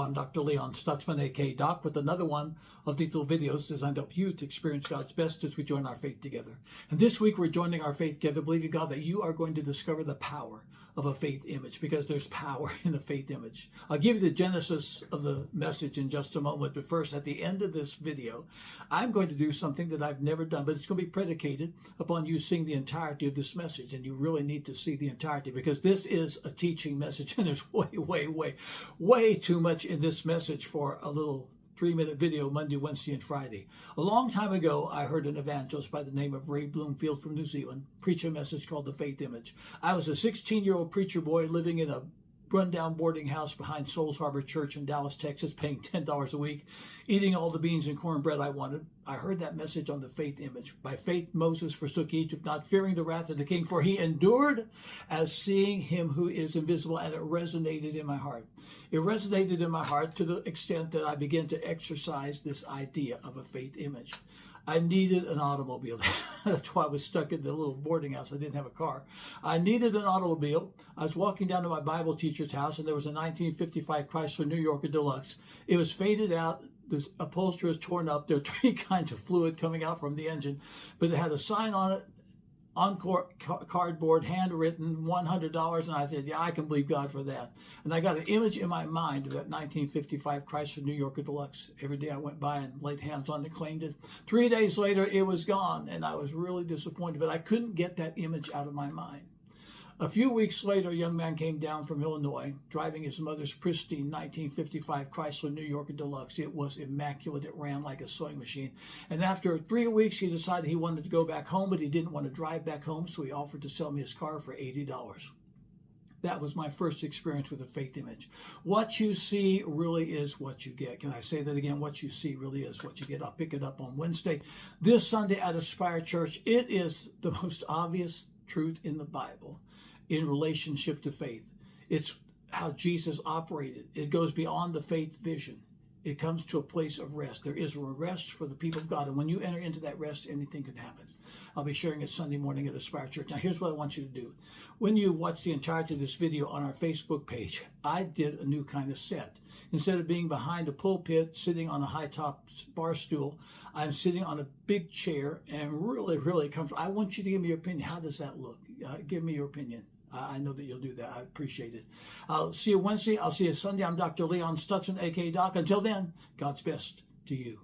I'm Dr. Leon Stutzman, aka Doc, with another one of these little videos designed to help you to experience God's best as we join our faith together. And this week we're joining our faith together, believing God that you are going to discover the power of a faith image, because there's power in a faith image. I'll give you the genesis of the message in just a moment, but first, at the end of this video, I'm going to do something that I've never done, but it's going to be predicated upon you seeing the entirety of this message, and you really need to see the entirety, because this is a teaching message, and there's way too much in this message for a little 3-minute video Monday, Wednesday, and Friday. A long time ago, I heard an evangelist by the name of Ray Bloomfield from New Zealand preach a message called The Faith Image. I was a 16-year-old preacher boy living in a rundown boarding house behind Souls Harbor Church in Dallas, Texas, paying $10 a week, eating all the beans and cornbread I wanted. I heard that message on the faith image. By faith, Moses forsook Egypt, not fearing the wrath of the king, for he endured as seeing him who is invisible, and it resonated in my heart. It resonated in my heart to the extent that I began to exercise this idea of a faith image. I needed an automobile. That's why I was stuck in the little boarding house. I didn't have a car. I needed an automobile. I was walking down to my Bible teacher's house, and there was a 1955 Chrysler New Yorker Deluxe. It was faded out. The upholstery was torn up. There were 3 kinds of fluid coming out from the engine, but it had a sign on it, Encore cardboard, handwritten, $100, and I said, yeah, I can believe God for that. And I got an image in my mind of that 1955 Chrysler New Yorker Deluxe. Every day I went by and laid hands on it, claimed it. 3 days later, it was gone, and I was really disappointed, but I couldn't get that image out of my mind. A few weeks later, a young man came down from Illinois, driving his mother's pristine 1955 Chrysler New Yorker Deluxe. It was immaculate. It ran like a sewing machine. And after 3 weeks, he decided he wanted to go back home, but he didn't want to drive back home, so he offered to sell me his car for $80. That was my first experience with a faith image. What you see really is what you get. Can I say that again? What you see really is what you get. I'll pick it up on Wednesday. This Sunday at Aspire Church, it is the most obvious truth in the Bible in relationship to faith. It's how Jesus operated. It goes beyond the faith vision. It comes to a place of rest. There is a rest for the people of God. And when you enter into that rest, anything can happen. I'll be sharing it Sunday morning at Aspire Church. Now, here's what I want you to do. When you watch the entirety of this video on our Facebook page, I did a new kind of set. Instead of being behind a pulpit, sitting on a high-top bar stool, I'm sitting on a big chair and really comfortable. I want you to give me your opinion. How does that look? Give me your opinion. I know that you'll do that. I appreciate it. I'll see you Wednesday. I'll see you Sunday. I'm Dr. Leon Stutzman, aka Doc. Until then, God's best to you.